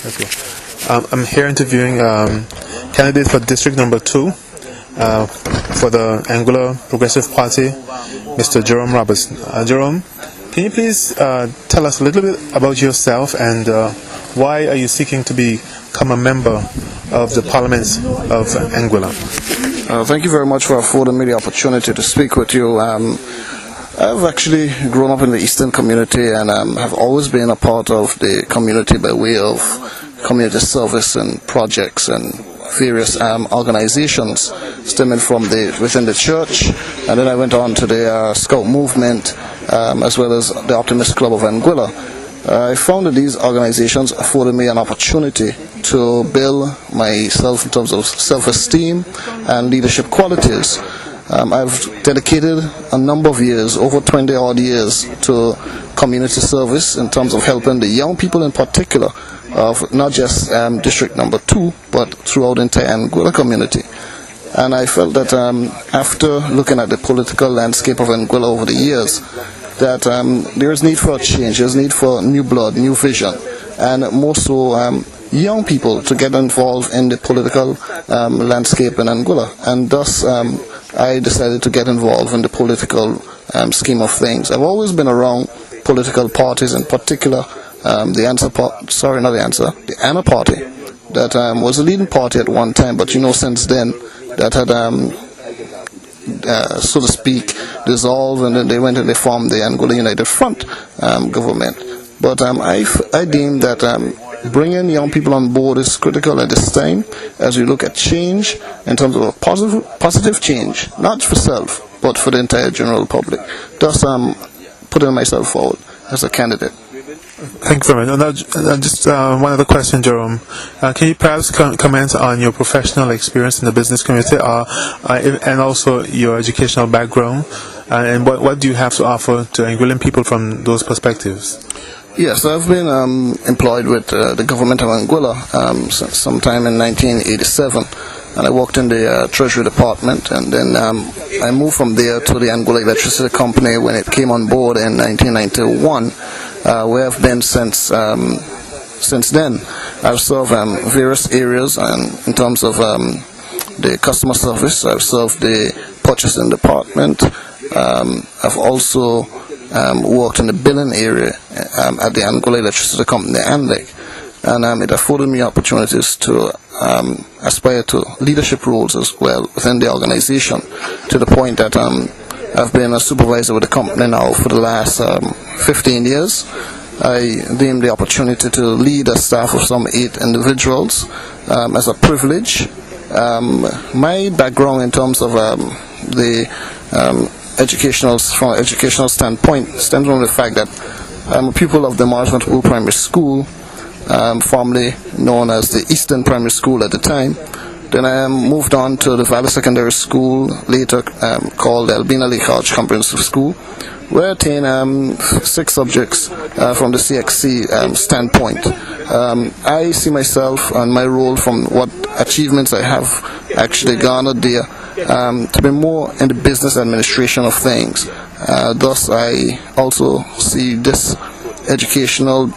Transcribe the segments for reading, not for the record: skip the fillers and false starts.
Let's go. I'm here interviewing candidate for District Number 2 for the Anguilla Progressive Party, Mr. Jerome Roberts. Jerome, can you please tell us a little bit about yourself and why are you seeking to become a member of the Parliament of Anguilla? Thank you very much for affording me the opportunity to speak with you. I've actually grown up in the Eastern community and have always been a part of the community by way of community service and projects and various organizations stemming from within the church, and then I went on to the Scout movement as well as the Optimist Club of Anguilla. I found that these organizations afforded me an opportunity to build myself in terms of self-esteem and leadership qualities. I've dedicated a number of years, over 20 odd years, to community service in terms of helping the young people in particular of not just District Number 2, but throughout the entire Anguilla community. And I felt that after looking at the political landscape of Anguilla over the years, that there is need for a change, there's need for new blood, new vision, and more so young people to get involved in the political landscape in Anguilla. And thus I decided to get involved in the political scheme of things. I've always been around political parties, in particular the ANA party, that was a leading party at one time, but since then that had so to speak dissolved, and then they went and they formed the Anguilla United Front government. But I deem that bringing young people on board is critical at this time as we look at change in terms of a positive change, not for self, but for the entire general public. Thus, putting myself forward as a candidate. Thank you very much. Just one other question, Jerome. Can you perhaps comment on your professional experience in the business community and also your educational background? And what do you have to offer to Anguillan people from those perspectives? Yes, I've been employed with the government of Anguilla since sometime in 1987, and I worked in the Treasury Department, and then I moved from there to the Anguilla Electricity Company when it came on board in 1991, where I've been since then. I've served various areas, and in terms of the customer service, I've served the purchasing department. I've also worked in the billing area at the Anguilla Electricity Company, ANLEC, and it afforded me opportunities to aspire to leadership roles as well within the organization, to the point that I've been a supervisor with the company now for the last 15 years. I deemed the opportunity to lead a staff of some 8 individuals as a privilege. My background in terms of the from an educational standpoint stems from the fact that I'm a pupil of the Marsman School Primary School, formerly known as the Eastern Primary School at the time. Then I moved on to the Valley Secondary School, later called Albina Lake Arch Comprehensive School, where I attained 6 subjects from the CXC standpoint. I see myself and my role from what achievements I have actually garnered there to be more in the business administration of things. Thus, I also see this educational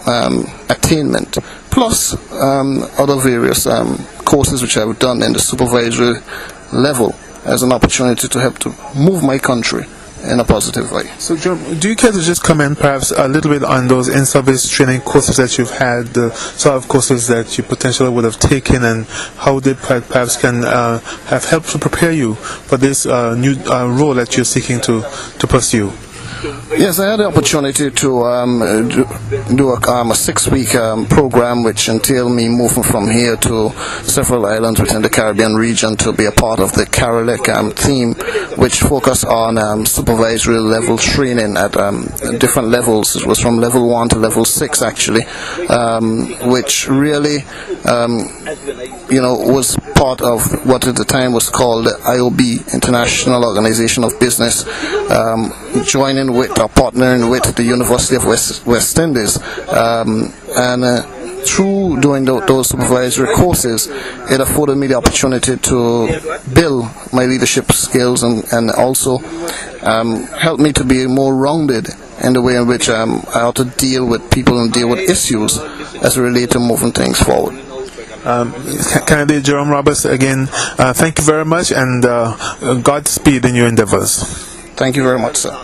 attainment, plus other various courses which I've done in the supervisory level, as an opportunity to help to move my country in a positive way. So, Jerome, do you care to just comment perhaps a little bit on those in-service training courses that you've had, the sort of courses that you potentially would have taken, and how they perhaps can have helped to prepare you for this new role that you're seeking to pursue? Yes, I had the opportunity to do a 6-week program which entailed me moving from here to several islands within the Caribbean region to be a part of the Carolec team, which focused on supervisory level training at different levels. It was from level 1 to level 6 actually, which really was part of what at the time was called the IOB, International Organization of Business, joining with or partnering with the University of West Indies, and through doing those supervisory courses, it afforded me the opportunity to build my leadership skills and also help me to be more rounded in the way in which I ought to deal with people and deal with issues as it relates to moving things forward. Candidate Jerome Roberts, again, thank you very much, and Godspeed in your endeavors. Thank you very much, sir.